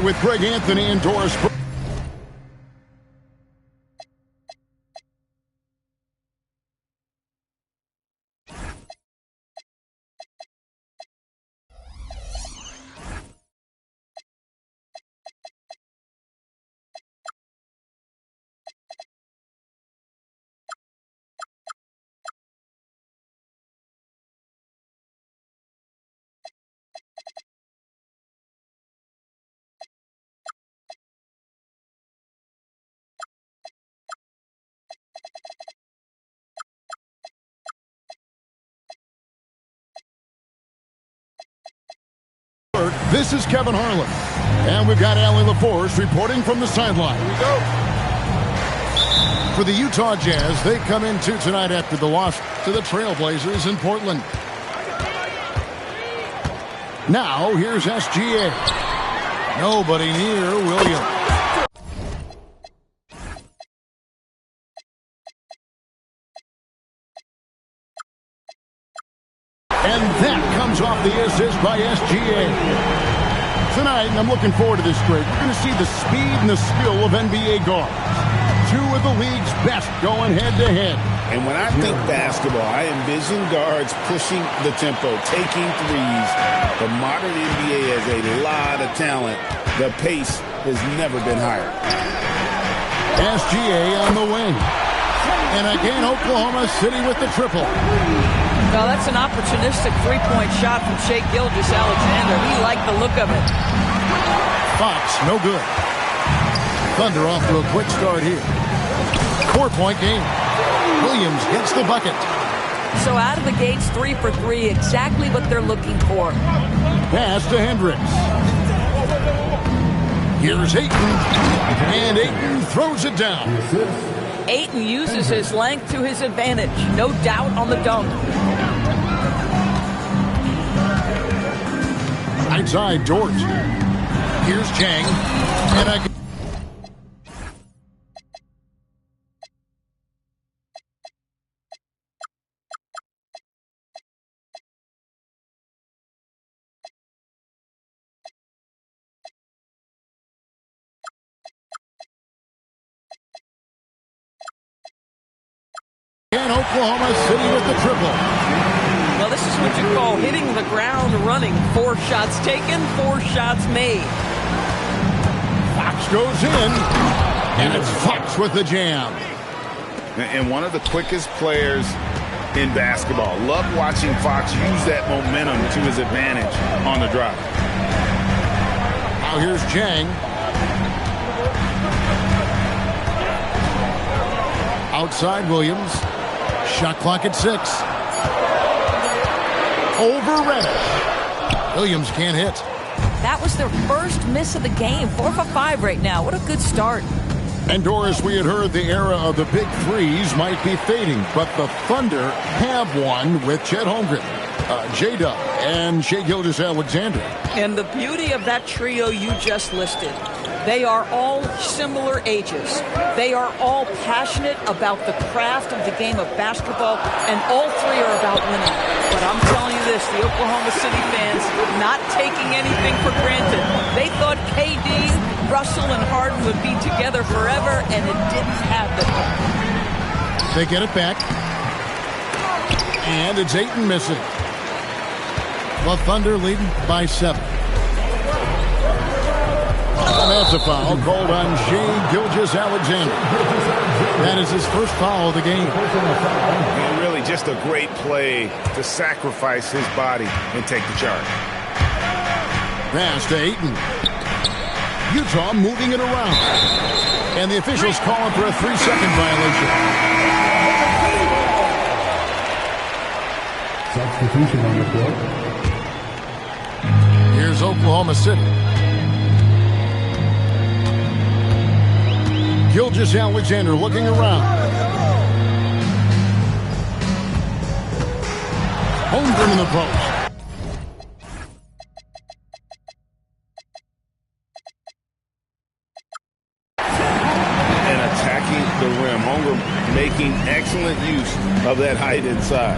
with Greg Anthony and Doris. This is Kevin Harlan. And we've got Allie LaForce reporting from the sideline. Here we go. For the Utah Jazz, they come in tonight after the loss to the Trailblazers in Portland. Now, here's SGA. Nobody near Williams. And that comes off the assist by SGA. Tonight, and I'm looking forward to this break, we're going to see the speed and the skill of NBA guards. Two of the league's best going head-to-head. And when I think basketball, I envision guards pushing the tempo, taking threes. The modern NBA has a lot of talent. The pace has never been higher. SGA on the wing. And again, Oklahoma City with the triple. Well, that's an opportunistic three-point shot from Shai Gilgeous-Alexander. He liked the look of it. Fox, no good. Thunder off to a quick start here. 4-point game. Williams gets the bucket. So out of the gates, 3 for 3, exactly what they're looking for. Pass to Hendricks. Here's Ayton. And Ayton throws it down. Ayton uses his length to his advantage. No doubt on the dunk. Outside Dort. Here's Chang. And again. And Oklahoma City with the triple. Well, this is what you call hitting the ground running. 4 shots taken, 4 shots made. Fox goes in, and it's Fox with the jam. And one of the quickest players in basketball. Love watching Fox use that momentum to his advantage on the drive. Now here's Chang. Outside Williams. Shot clock at 6. Over Reddish. Williams can't hit. That was their first miss of the game. 4 for 5 right now. What a good start. And Doris, we had heard the era of the big threes might be fading, but the Thunder have one with Chet Holmgren, J-Dub, and Shai Gilgeous-Alexander. And the beauty of that trio you just listed, they are all similar ages. They are all passionate about the craft of the game of basketball, and all 3 are about winning. But I'm telling you this, the Oklahoma City fans not taking anything for granted. They thought KD, Russell, and Harden would be together forever, and it didn't happen. They get it back. And it's Ayton missing. The Thunder leading by 7. And that's a foul called on Shai Gilgeous-Alexander. That is his first foul of the game. And really just a great play to sacrifice his body and take the charge. Pass to Ayton. Utah moving it around. And the officials calling for a 3-second violation. Substitution on the court. Here's Oklahoma City. Gilgeous-Alexander looking around. Holmgren in the post. And attacking the rim. Holmgren making excellent use of that height inside.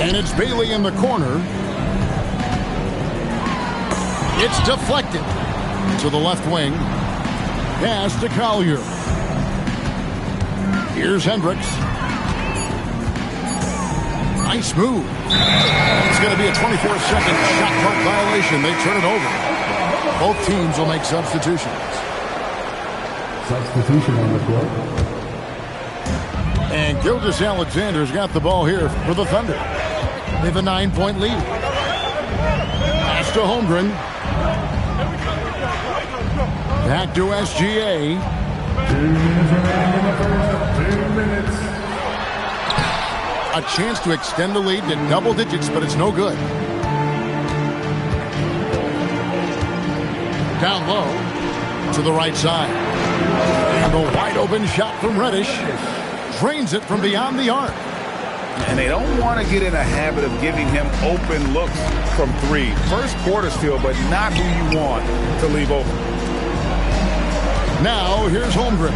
And it's Bailey in the corner. It's deflected to the left wing. Pass to Collier. Here's Hendricks. Nice move. It's going to be a 24-second shot clock violation. They turn it over. Both teams will make substitutions. Substitution on the floor. And Gilgeous-Alexander's got the ball here for the Thunder. They have a 9-point lead. Pass to Holmgren. Back to SGA. 2 minutes. A chance to extend the lead to double digits, but it's no good. Down low to the right side. And a wide open shot from Reddish. Drains it from beyond the arc. And they don't want to get in a habit of giving him open looks from three. First quarter still, but not who you want to leave open. Now here's Holmgren.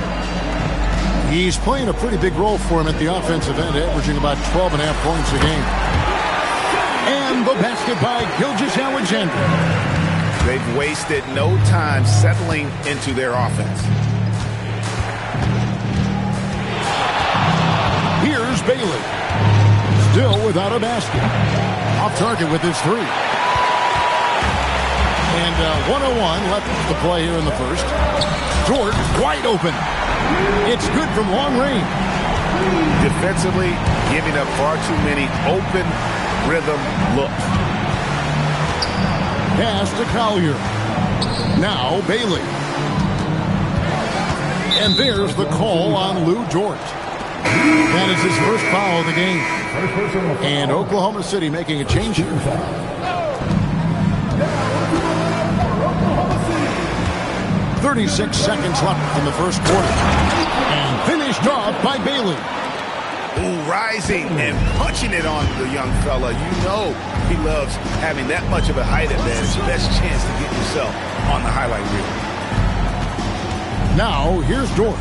He's playing a pretty big role for him at the offensive end, averaging about 12.5 points a game. And the basket by Gilgeous-Alexander. They've wasted no time settling into their offense. Here's Bailey. Still without a basket. Off target with his three. And 101 left to play here in the first. Dort wide open. It's good from long range. Defensively, giving up far too many open rhythm looks. Pass to Collier. Now Bailey. And there's the call on Lou Dort. That is his first foul of the game. And Oklahoma City making a change here. 36 seconds left in the first quarter. And finished off by Bailey. Ooh, rising and punching it on the young fella. You know he loves having that much of a height advantage. Best chance to get yourself on the highlight reel. Now, here's Dort.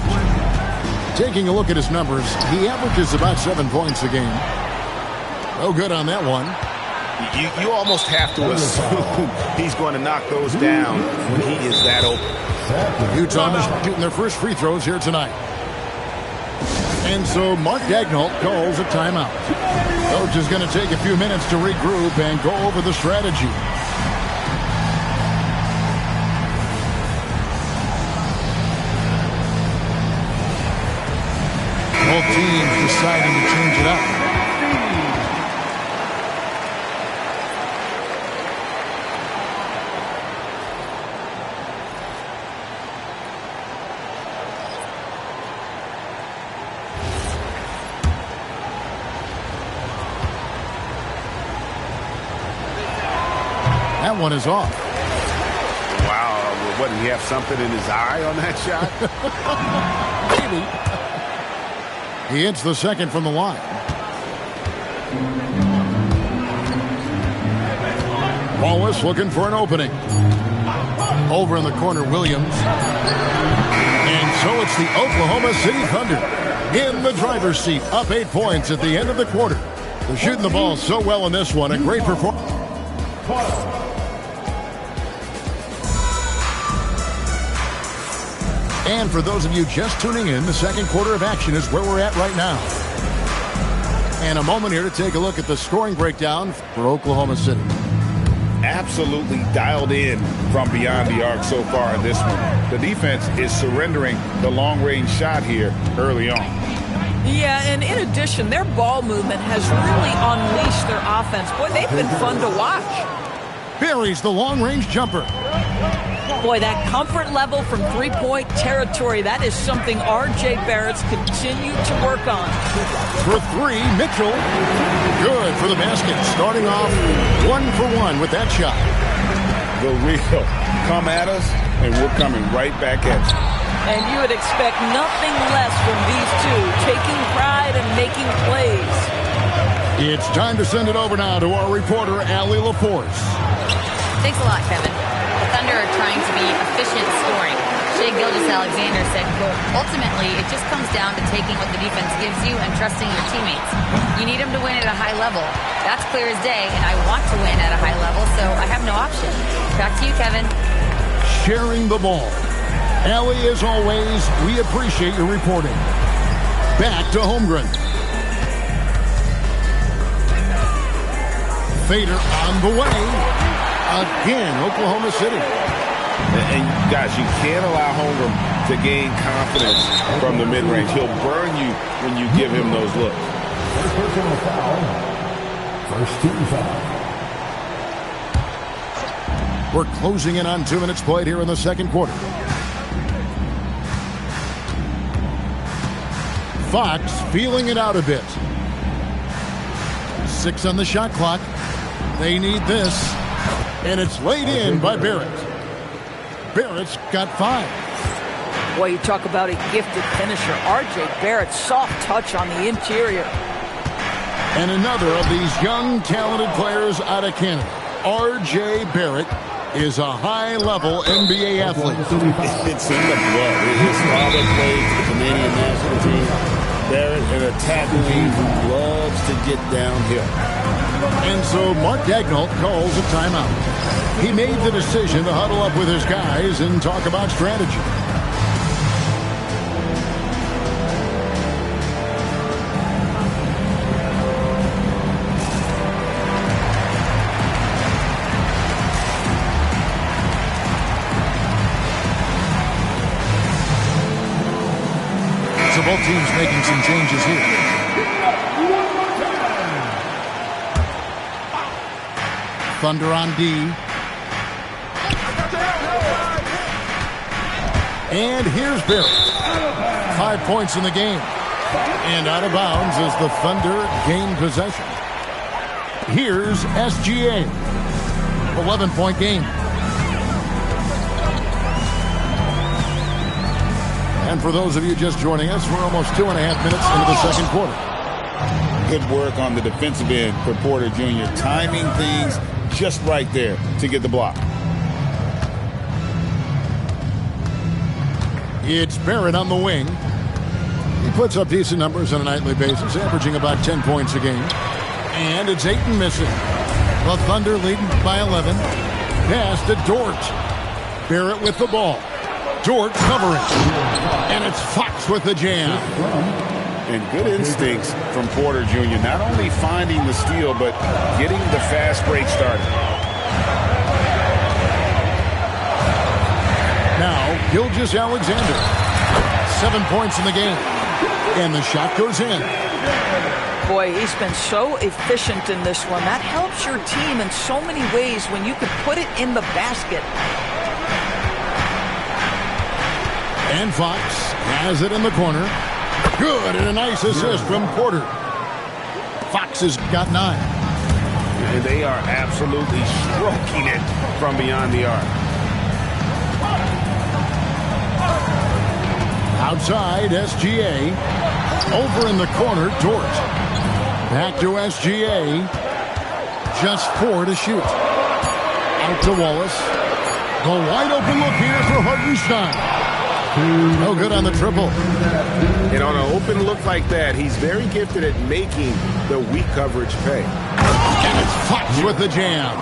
Taking a look at his numbers, he averages about 7 points a game. No good on that one. You almost have to assume he's going to knock those down when he is that open. Utah is shooting their first free throws here tonight. And so Mark Daigneault calls a timeout. Coach is going to take a few minutes to regroup and go over the strategy. Both teams deciding to change it up. That one is off. Wow, what, did he have something in his eye on that shot? Maybe. He hits the second from the line. Wallace looking for an opening. Over in the corner, Williams. And so it's the Oklahoma City Thunder in the driver's seat, up 8 points at the end of the quarter. They're shooting the ball so well in this one. A great performance. And for those of you just tuning in, the second quarter of action is where we're at right now. And a moment here to take a look at the scoring breakdown for Oklahoma City. Absolutely dialed in from beyond the arc so far in this one. The defense is surrendering the long-range shot here early on. Yeah, and in addition, their ball movement has really unleashed their offense. Boy, they've been fun to watch. Buries the long-range jumper. Boy, that comfort level from three-point territory, that is something R.J. Barrett's continue to work on. For three, Mitchell. Good for the basket. Starting off 1 for 1 with that shot. The real. Come at us, and we're coming right back at you. And you would expect nothing less from these two, taking pride and making plays. It's time to send it over now to our reporter, Allie LaForce. Thanks a lot, Kevin. The Thunder are trying to be efficient scoring. Shea Gilgeous-Alexander said, quote, ultimately, it just comes down to taking what the defense gives you and trusting your teammates. You need them to win at a high level. That's clear as day, and I want to win at a high level, so I have no option. Back to you, Kevin. Sharing the ball. Allie, as always, we appreciate your reporting. Back to Holmgren. Fader on the way. Again, Oklahoma City. And guys, you can't allow Holmgren to gain confidence from the mid-range. He'll burn you when you give him those looks. First personal foul. First team foul. We're closing in on 2 minutes played here in the second quarter. Fox feeling it out a bit. 6 on the shot clock. They need this. And it's laid in by Barrett. Barrett's got 5. Boy, you talk about a gifted finisher. R.J. Barrett, soft touch on the interior. And another of these young, talented players out of Canada. R.J. Barrett is a high-level NBA athlete. It's in the blood. His father played for the Canadian national team. Barrett, an attacking who loves to get downhill. And so Mark Daigneault calls a timeout. He made the decision to huddle up with his guys and talk about strategy. So both teams making some changes here. Thunder on D. And here's Barrett. 5 points in the game. And out of bounds as the Thunder gain possession. Here's SGA. 11-point game. And for those of you just joining us, we're almost 2.5 minutes into the second quarter. Good work on the defensive end for Porter Jr. Timing things just right there to get the block. It's Barrett on the wing. He puts up decent numbers on a nightly basis, averaging about 10 points a game. And it's Ayton missing. The Thunder leading by 11. Pass to Dort. Barrett with the ball. Dort covering. And it's Fox with the jam. And good instincts from Porter Jr. Not only finding the steal, but getting the fast break started. Now, Gilgeous-Alexander. 7 points in the game. And the shot goes in. Boy, he's been so efficient in this one. That helps your team in so many ways when you can put it in the basket. And Fox has it in the corner. Good, and a nice assist from Porter. Fox has got 9. And they are absolutely stroking it from beyond the arc. Outside, SGA. Over in the corner, Dort. Back to SGA. Just 4 to shoot. Out to Wallace. The wide open look here for Hartenstein. No good on the triple. And on an open look like that, he's very gifted at making the weak coverage pay. And it's Fox with the jam.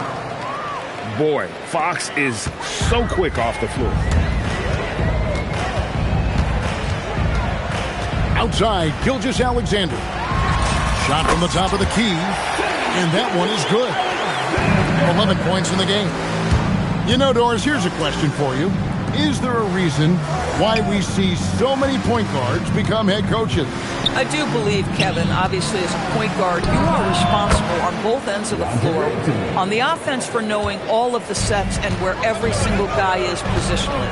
Boy, Fox is so quick off the floor. Outside, Gilgeous-Alexander. Shot from the top of the key. And that one is good. 11 points in the game. You know, Doris, here's a question for you. Is there a reason why we see so many point guards become head coaches? I do believe, Kevin, obviously as a point guard, you are responsible on both ends of the floor. On the offense for knowing all of the sets and where every single guy is positionally.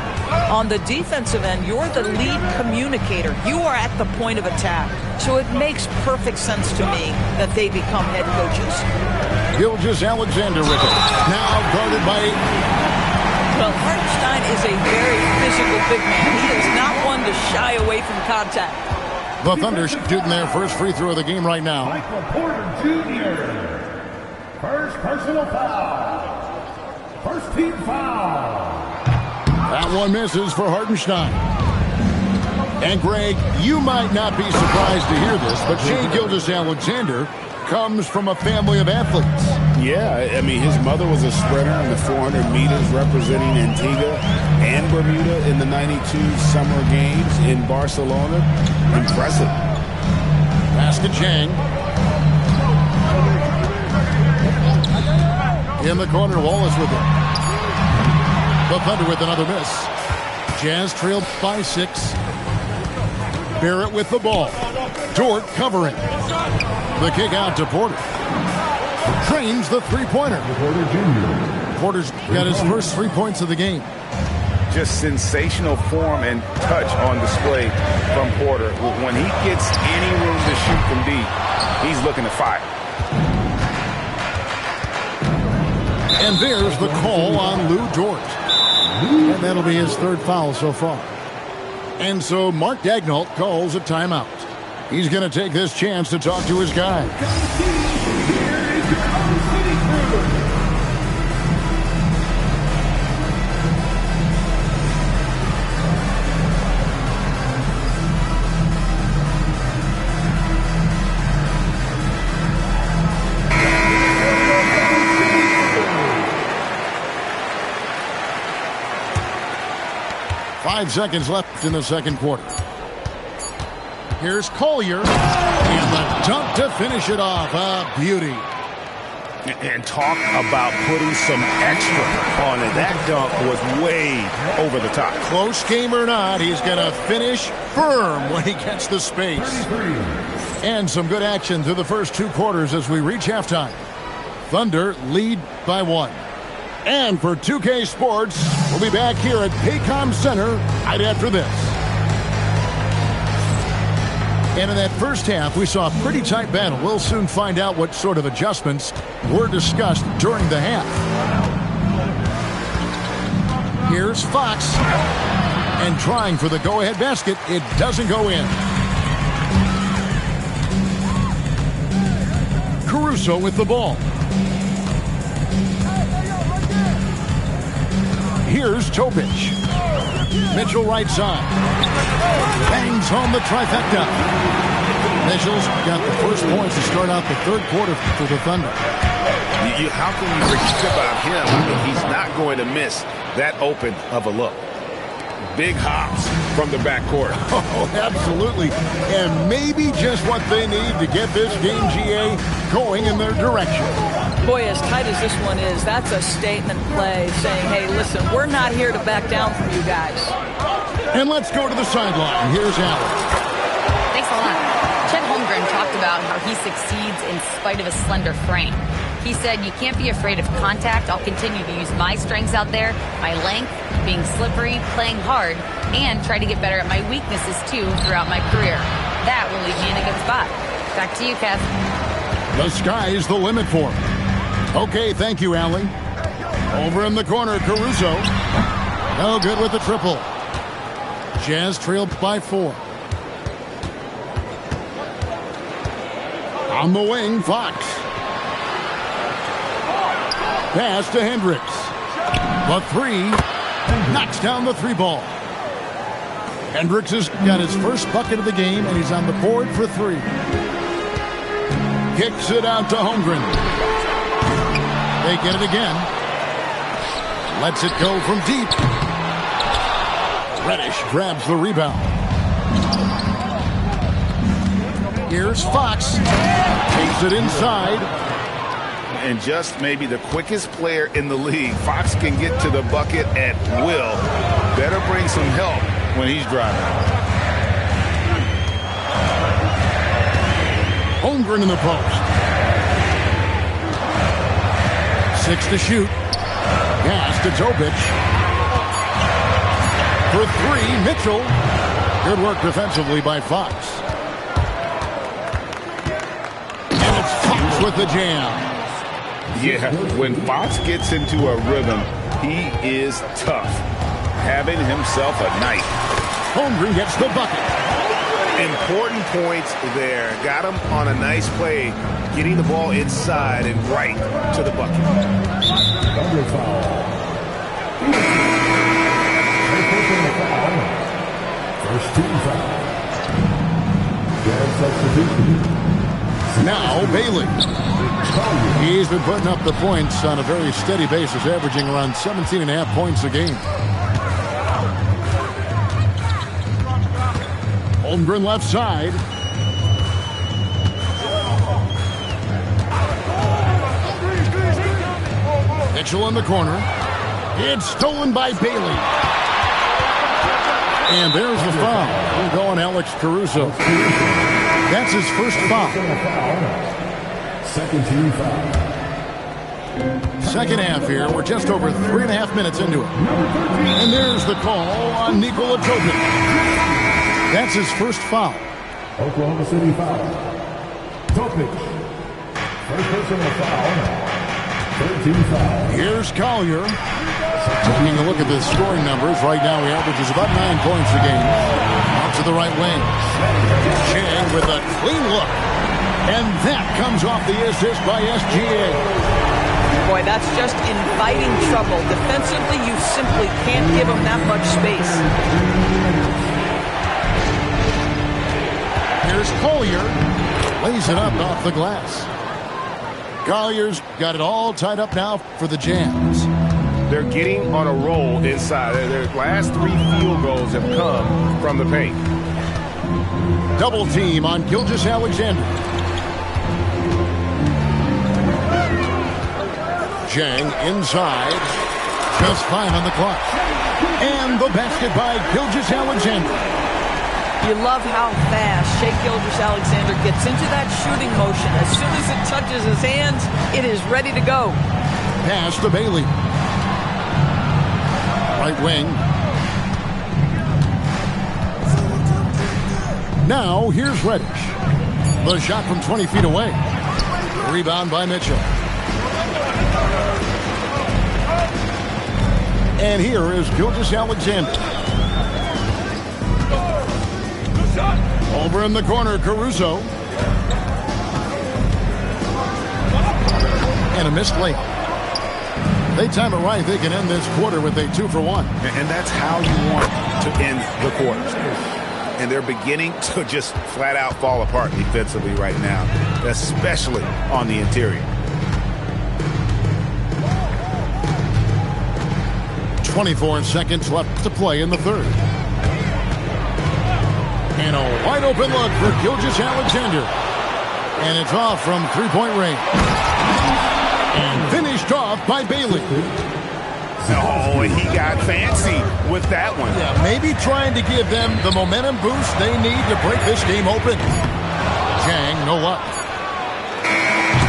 On the defensive end, you're the lead communicator. You are at the point of attack. So it makes perfect sense to me that they become head coaches. Gilgeous-Alexander with it. Now guarded by... Well, Hartenstein is a very physical big man. He is not one to shy away from contact. The Thunder shooting their first free throw of the game right now. Michael Porter Jr. First personal foul. First team foul. That one misses for Hartenstein. And, Greg, you might not be surprised to hear this, but Shai Gilgeous-Alexander comes from a family of athletes. Yeah, I mean, his mother was a sprinter in the 400 meters representing Antigua and Bermuda in the 92 Summer Games in Barcelona. Impressive. Basket Chang. In the corner, Wallace with it. The Thunder with another miss. Jazz trailed by 6. Barrett with the ball. Dort covering. The kick out to Porter. Trains the three-pointer. Porter's got his first 3 points of the game. Just sensational form and touch on display from Porter. When he gets any room to shoot from deep, he's looking to fire. And there's the call on Lou Dort. And that'll be his 3rd foul so far. And so Mark Daigneault calls a timeout. He's going to take this chance to talk to his guys. 5 seconds left in the second quarter. Here's Collier. And the dunk to finish it off. A beauty. And talk about putting some extra on it. That dunk was way over the top. Close game or not, he's going to finish firm when he gets the space. And some good action through the first 2 quarters as we reach halftime. Thunder lead by 1. And for 2K Sports, we'll be back here at Paycom Center right after this. And in that first half, we saw a pretty tight battle. We'll soon find out what sort of adjustments were discussed during the half. Here's Fox. And trying for the go-ahead basket. It doesn't go in. Caruso with the ball. Here's Topic. Mitchell right side. Bangs home the trifecta. Mitchell's got the first points to start out the third quarter for the Thunder. How can you forget about him if he's not going to miss that open of a look? Big hops from the backcourt. Oh, absolutely. And maybe just what they need to get this game, GA, going in their direction. Boy, as tight as this one is, that's a statement play saying, hey, listen, we're not here to back down from you guys. And let's go to the sideline. Here's Allen. Thanks a lot. Chet Holmgren talked about how he succeeds in spite of a slender frame. He said, you can't be afraid of contact. I'll continue to use my strengths out there, my length, being slippery, playing hard, and try to get better at my weaknesses, too, throughout my career. That will leave me in a good spot. Back to you, Kev. The sky is the limit for him. Okay, thank you, Allie. Over in the corner, Caruso. No good with the triple. Jazz trailed by 4. On the wing, Fox. Pass to Hendricks. The 3. Knocks down the 3 ball. Hendricks has got his first bucket of the game, and he's on the board for 3. Kicks it out to Holmgren. They get it again. Lets it go from deep. Reddish grabs the rebound. Here's Fox. Takes it inside. And just maybe the quickest player in the league. Fox can get to the bucket at will. Better bring some help when he's driving. Holmgren in the post. 6 to shoot. Pass to Topic. For 3, Mitchell. Good work defensively by Fox. And it's Fox with the jam. Yeah, when Fox gets into a rhythm, he is tough. Having himself a night. Holmgren gets the bucket. Important points there. Got him on a nice play, getting the ball inside and right to the bucket. First team foul. Jazz substitution. Now Bailey. He's been putting up the points on a very steady basis, averaging around 17.5 points a game. Holmgren left side. Mitchell in the corner. It's stolen by Bailey. And there's the foul. Going Alex Caruso. That's his first foul. Second team foul. Second half here. We're just over 3.5 minutes into it. And there's the call on Nikola Jokic. That's his first foul. Oklahoma City foul. Jokic. First personal foul. Third team foul. Here's Collier. Taking a look at the scoring numbers. Right now he averages about 9 points a game. Out to the right wing. Chang with a clean look. And that comes off the assist by SGA. Boy, that's just inviting trouble. Defensively, you simply can't give him that much space. Here's Collier. Lays it up off the glass. Collier's got it all tied up now for the Jazz. They're getting on a roll inside. Their last 3 field goals have come from the paint. Double team on Gilgeous-Alexander. Chang inside. Just 5 on the clock. And the basket by Gilgeous-Alexander. You love how fast Shai Gilgeous-Alexander gets into that shooting motion. As soon as it touches his hands, it is ready to go. Pass to Bailey. Right wing. Now here's Reddish. The shot from 20 feet away. Rebound by Mitchell. And here is Gilgeous-Alexander. Over in the corner, Caruso. And a missed layup. They time it right, they can end this quarter with a 2-for-1. And that's how you want to end the quarters. And they're beginning to just flat out fall apart defensively right now, especially on the interior. 24 seconds left to play in the third. And a wide open look for Gilgeous-Alexander. And it's off from three-point range. And finished off by Bailey. Oh, and he got fancy with that one. Yeah, maybe trying to give them the momentum boost they need to break this game open. Chang, no luck.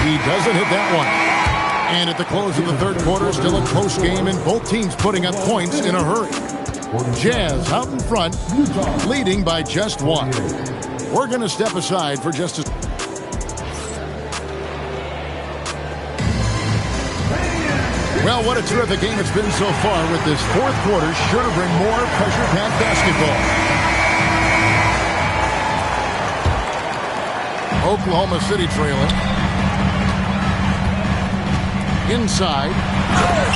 He doesn't hit that one. And at the close of the third quarter, still a close game, and both teams putting up points in a hurry. Jazz out in front, leading by just 1. We're going to step aside for just a... Well, what a terrific game it's been so far, with this fourth quarter sure to bring more pressure-packed basketball. Oklahoma City trailing. Inside,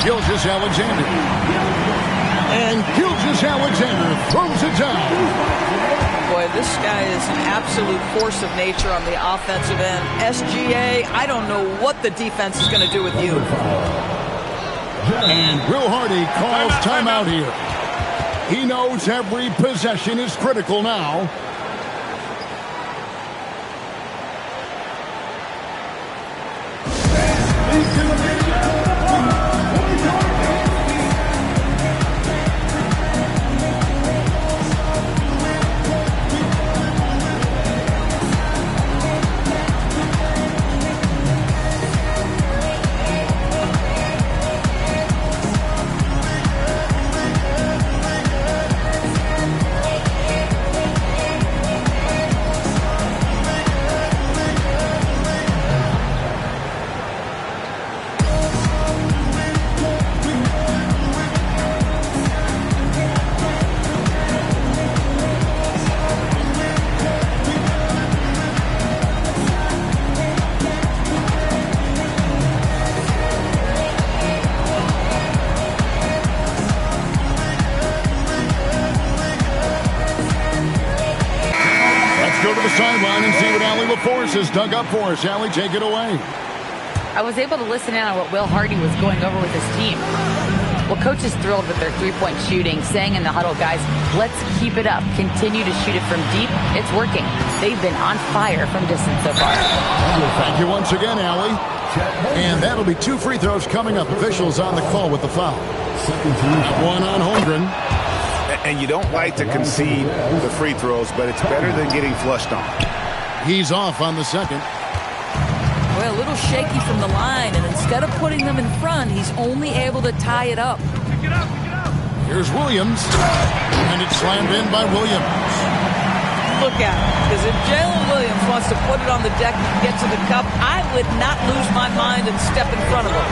Gilgeous-Alexander. And Gilgeous-Alexander throws it down. Boy, this guy is an absolute force of nature on the offensive end. SGA, I don't know what the defense is going to do with you. And Will Hardy calls timeout here. He knows every possession is critical now. to the sideline and see what Allie LaForce has dug up for us. Allie, take it away. I was able to listen in on what Will Hardy was going over with his team. Well, coach is thrilled with their three-point shooting, saying in the huddle, guys, let's keep it up. Continue to shoot it from deep. It's working. They've been on fire from distance so far. Thank you once again, Allie. And that'll be 2 free throws coming up. Officials on the call with the foul. One on Holmgren. And you don't like to concede the free throws, but it's better than getting flushed on. He's off on the second. Well, a little shaky from the line, and instead of putting them in front, he's only able to tie it up. Here's Williams, and it's slammed in by Williams. Look at him, because if Jalen Williams wants to put it on the deck and get to the cup, I would not lose my mind and step in front of him.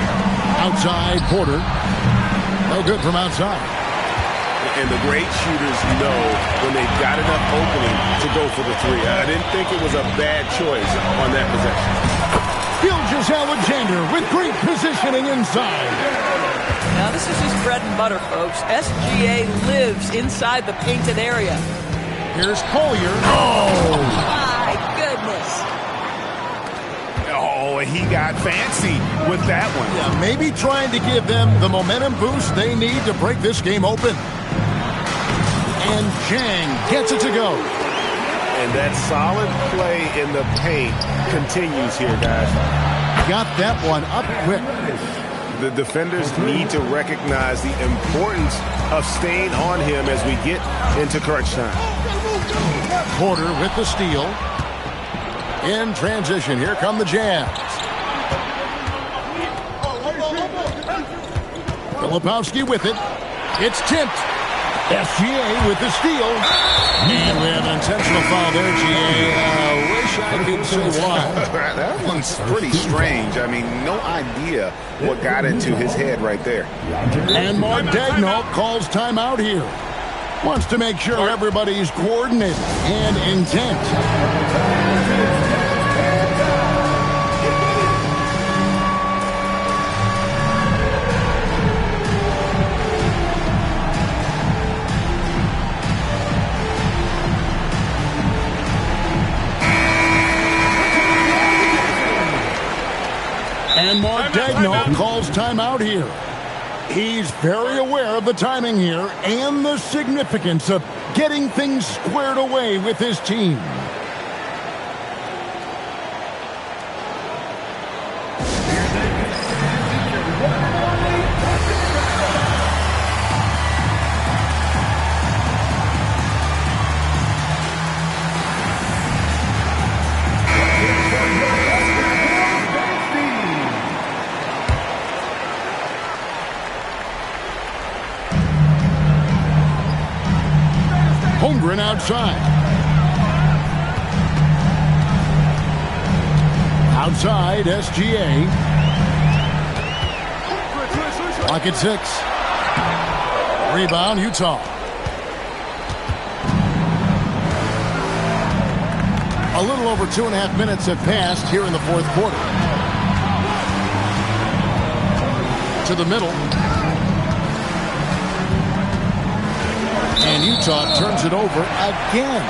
Outside, Porter. No good from outside. And the great shooters know when they've got enough opening to go for the three. I didn't think it was a bad choice on that possession. Gilgeous-Alexander with great positioning inside. Now, this is his bread and butter, folks. SGA lives inside the painted area. Here's Collier. Oh! My goodness. Oh, he got fancy with that one. Yeah, maybe trying to give them the momentum boost they need to break this game open. And Chang gets it to go. And that solid play in the paint continues here, guys. Got that one up quick. The defenders need to recognize the importance of staying on him as we get into crunch time. Porter with the steal. In transition, here come the Jazz. Filipowski with it. It's tipped. SGA with the steal. And we have an intentional foul there, GA. Wish I could say why. That one's pretty strange. I mean, no idea what got into his head right there. And Mark Daigneault calls timeout here. Wants to make sure everybody's coordinated and intent. And Mark Daigneault calls timeout here. He's very aware of the timing here and the significance of getting things squared away with his team. Holmgren outside. Outside, SGA. Clock at 6. Rebound, Utah. A little over 2.5 minutes have passed here in the fourth quarter. To the middle. And Utah turns it over again.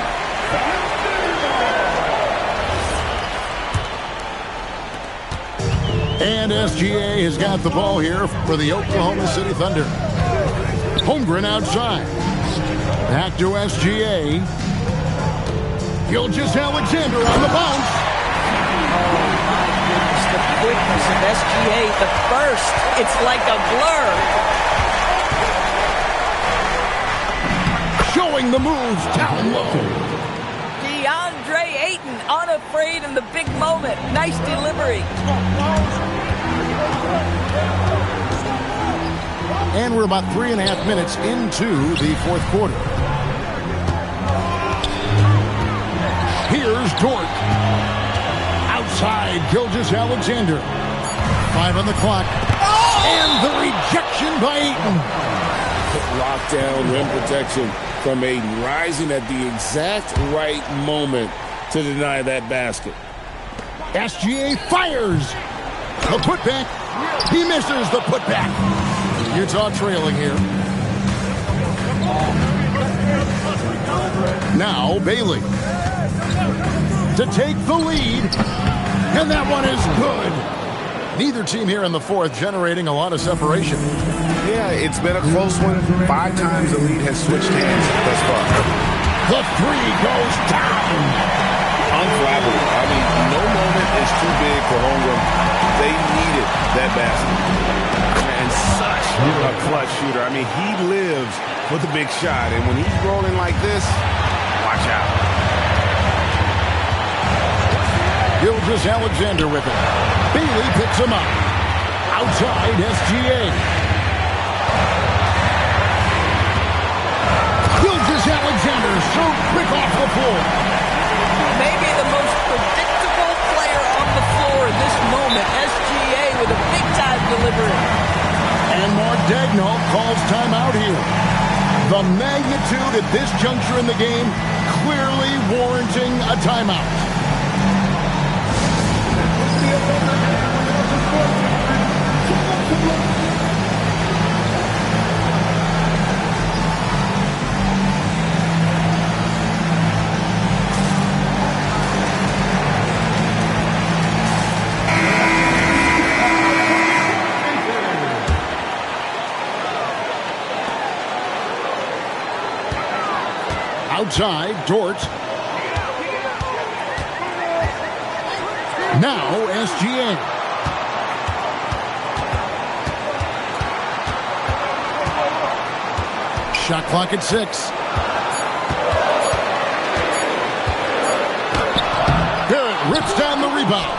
And SGA has got the ball here for the Oklahoma City Thunder. Holmgren outside. Back to SGA. Gilgeous-Alexander on the bounce. Oh, my goodness, the quickness of SGA, the burst. It's like a blur. Showing the moves down low. DeAndre Ayton, unafraid in the big moment. Nice delivery. And we're about 3.5 minutes into the fourth quarter. Here's Dort. Outside, Gilgeous-Alexander. 5 on the clock. And the rejection by Ayton. Lockdown, rim protection from Ayton, rising at the exact right moment to deny that basket. SGA fires. The putback. He misses the putback. Utah trailing here. Now Bailey. to take the lead. And that one is good. Neither team here in the fourth generating a lot of separation. Yeah, it's been a close one. 5 times the lead has switched hands thus far. The three goes down. Unflappable. I mean, no moment is too big for Holmgren. They needed that basket. And such a clutch shooter. I mean, he lives for the big shot. And when he's rolling like this, watch out. Gilgeous-Alexander with it. Bailey picks him up. Outside SGA. Gilgeous-Alexander so quick off the floor. Maybe the most predictable player on the floor in this moment. SGA with a big-time delivery. And Mark Daigneault calls timeout here. The magnitude at this juncture in the game clearly warranting a timeout. Outside, Dort. Now, SGA. Shot clock at 6. Barrett rips down the rebound.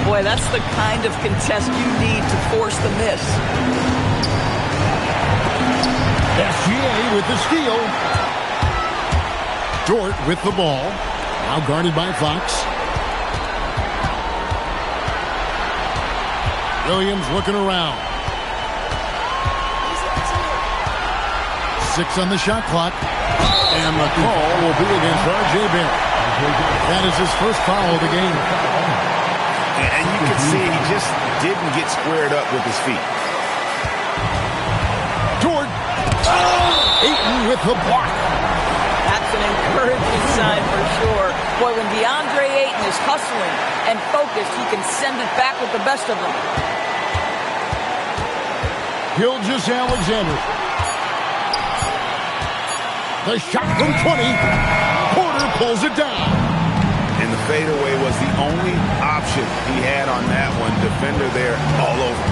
Boy, that's the kind of contest you need to force the miss. SGA with the steal. Dort with the ball. Now guarded by Fox. Williams looking around. 6 on the shot clock. And the call will be against R.J. Barrett. That is his first foul of the game. And you can see he just didn't get squared up with his feet. Dort. Ayton with the block. That's an encouraging sign for sure. Boy, when DeAndre Ayton is hustling and focused, he can send it back with the best of them. Gilgeous-Alexander. The shot from 20. Porter pulls it down. And the fadeaway was the only option he had on that one. Defender there all over.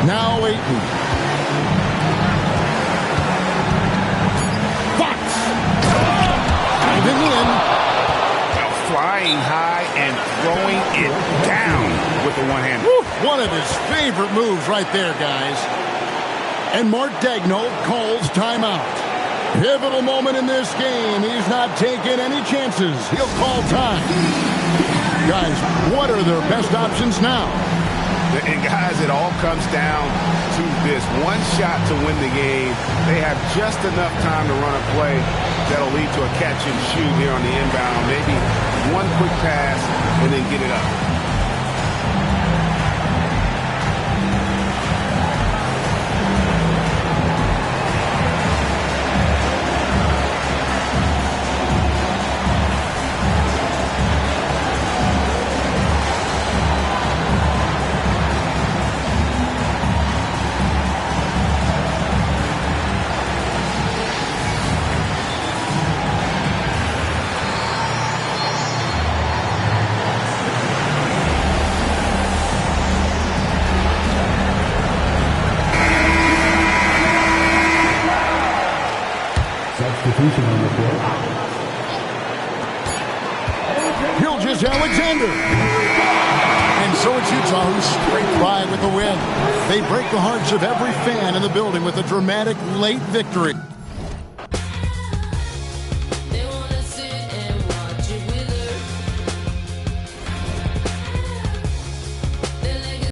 Now Ayton. Fox. Diving in. Flying high and throwing it down with the one-hander. One of his favorite moves right there, guys. And Mark Daigneault calls timeout. Pivotal moment in this game. He's not taking any chances. He'll call time. Guys, what are their best options now? And guys, it all comes down to this one shot to win the game. They have just enough time to run a play that'll lead to a catch and shoot here on the inbound. Maybe one quick pass and then get it up. Substitution on the floor. Gilgeous-Alexander. And so it's Utah who scraped by with the win. They break the hearts of every fan in the building with a dramatic late victory.